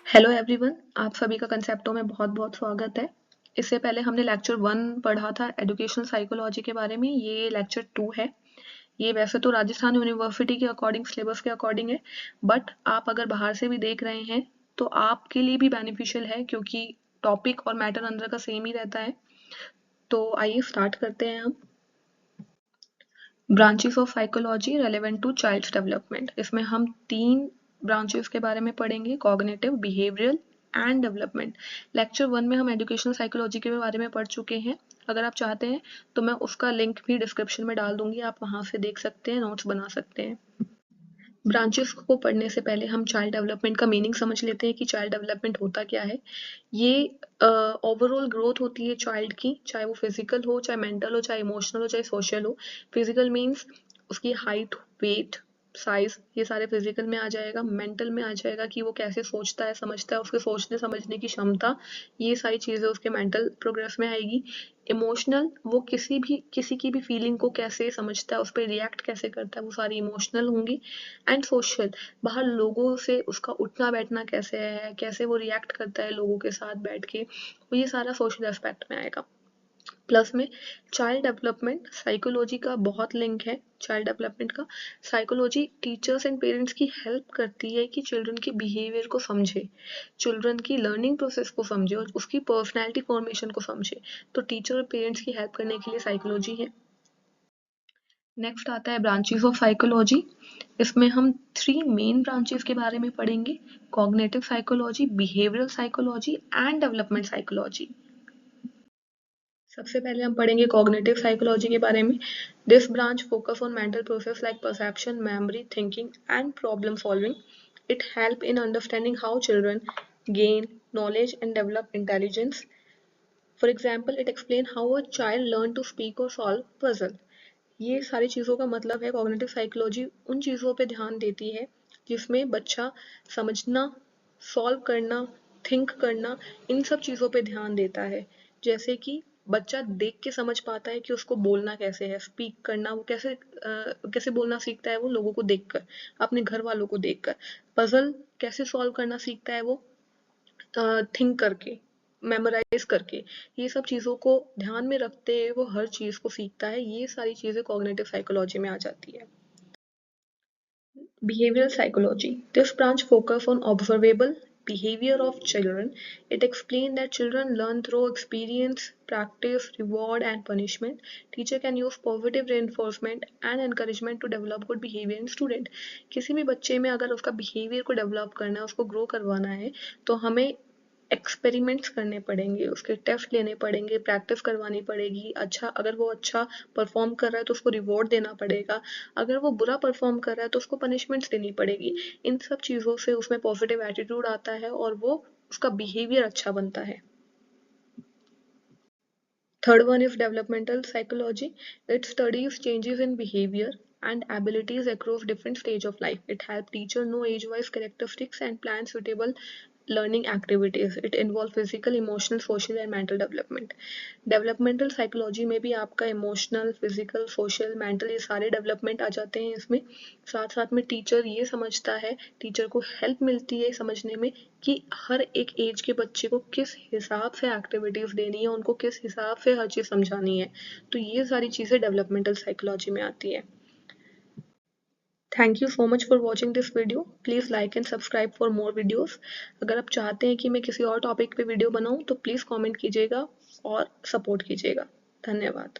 Hello everyone, आप सभी का कंसेप्टो में बहुत बहुत स्वागत है। इससे पहले हमने लेक्चर 1 पढ़ा था एजुकेशनल साइकोलॉजी के बारे में। ये लेक्चर 2 है। ये वैसे तो राजस्थान यूनिवर्सिटी के अकॉर्डिंग, सिलेबस के अकॉर्डिंग है, बट आप अगर बाहर से भी देख रहे हैं तो आपके लिए भी बेनिफिशियल है, क्योंकि टॉपिक और मैटर अंदर का सेम ही रहता है। तो आइए स्टार्ट करते हैं हम। Branches of psychology relevant to child's development. इसमें हम 3 ब्रांचेस के बारे में पढ़ेंगे, cognitive, behavioural and development. Lecture 1 में हम एजुकेशनल साइकोलॉजी के बारे में पढ़ चुके हैं। अगर आप चाहते हैं तो मैं उसका लिंक भी डिस्क्रिप्शन में डाल दूंगी, आप वहां से देख सकते हैं, नोट्स बना सकते हैं। ब्रांचेस को पढ़ने से पहले हम चाइल्ड डेवलपमेंट का मीनिंग समझ लेते हैं कि चाइल्ड डेवलपमेंट होता क्या है। ये ओवरऑल ग्रोथ होती है चाइल्ड की, चाहे वो फिजिकल हो, चाहे मेंटल हो, चाहे इमोशनल हो, चाहे सोशल हो। फिजिकल मीन्स उसकी हाइट, वेट, साइज, ये सारे फिजिकल में आ जाएगा। मेंटल में आ जाएगा कि वो कैसे सोचता है, समझता है, उसके सोचने समझने की क्षमता, ये सारी चीज़ें उसके मेंटल प्रोग्रेस में आएगी। इमोशनल, वो किसी की भी फीलिंग को कैसे समझता है, उस पर रिएक्ट कैसे करता है, वो सारी इमोशनल होंगी। एंड सोशल, बाहर लोगों से उसका उठना बैठना कैसे है, कैसे वो रिएक्ट करता है लोगों के साथ बैठ के, तो ये सारा सोशल एस्पेक्ट में आएगा। प्लस में चाइल्ड डेवलपमेंट, साइकोलॉजी का बहुत लिंक है चाइल्ड डेवलपमेंट का। साइकोलॉजी टीचर्स एंड पेरेंट्स की हेल्प करती है कि चिल्ड्रन की बिहेवियर को समझे, चिल्ड्रन की लर्निंग प्रोसेस को समझे और उसकी पर्सनैलिटी फॉर्मेशन को समझे। तो टीचर और पेरेंट्स की हेल्प करने के लिए साइकोलॉजी है। नेक्स्ट आता है ब्रांचेस ऑफ साइकोलॉजी। इसमें हम 3 मेन ब्रांचेस के बारे में पढ़ेंगे, cognitive psychology, behavioural psychology and development psychology. सबसे पहले हम पढ़ेंगे कॉग्निटिव साइकोलॉजी के बारे में। This branch focus on mental process like perception, memory, thinking and problem solving. It help in understanding how children gain knowledge and develop intelligence. For example, it explains how a child learn to speak or solve puzzle. ये सारी चीज़ों का मतलब है, cognitive psychology उन चीज़ों पे ध्यान देती है जिसमें बच्चा समझना, सॉल्व करना, थिंक करना, इन सब चीज़ों पे ध्यान देता है। जैसे कि बच्चा देख के समझ पाता है कि उसको बोलना कैसे है, स्पीक करना, वो कैसे बोलना सीखता है, वो लोगों को देखकर, अपने घर वालों को देखकर। पजल कैसे सॉल्व करना सीखता है वो थिंक करके, मेमोराइज करके। ये सब चीज़ों को ध्यान में रखते हुए वो हर चीज़ को सीखता है। ये सारी चीज़ें कॉग्निटिव साइकोलॉजी में आ जाती है। Behavioral psychology. This branch focuses on observable behavior of children. It explains that children learn through experience, practice, reward, and punishment. Teacher can use positive reinforcement and encouragement to develop good behavior in student. किसी भी बच्चे में अगर उसका behavior को develop करना है, उसको grow करवाना है, तो हमें एक्सपेरिमेंट्स करने पड़ेंगे, उसके टेस्ट लेने पड़ेंगे, प्रैक्टिस करवानी पड़ेगी। अगर वो अच्छा परफॉर्म कर रहा है तो उसको रिवॉर्ड देना पड़ेगा, अगर वो बुरा परफॉर्म कर रहा है तो उसको पनिशमेंट्स देनी पड़ेगी। इन सब चीज़ों से उसमें पॉजिटिव एटीट्यूड आता है और वो उसका बिहेवियर अच्छा बनता है। Third one is developmental psychology. It studies changes in behavior and abilities across different stage of life. It helps teacher know age-wise characteristics and plan suitable learning activities. It involves physical, emotional, social and mental development. Developmental psychology में भी आपका emotional, physical, social, mental, ये सारे development आ जाते हैं इसमें। साथ साथ में टीचर ये समझता है, टीचर को हेल्प मिलती है समझने में कि हर एक एज के बच्चे को किस हिसाब से एक्टिविटीज़ देनी है, उनको किस हिसाब से हर चीज़ समझानी है। तो ये सारी चीज़ें डेवलपमेंटल साइकोलॉजी में आती है। Thank you so much for watching this video. Please like and subscribe for more videos. अगर आप चाहते हैं कि मैं किसी और टॉपिक पे वीडियो बनाऊँ तो प्लीज़ कॉमेंट कीजिएगा और सपोर्ट कीजिएगा। धन्यवाद।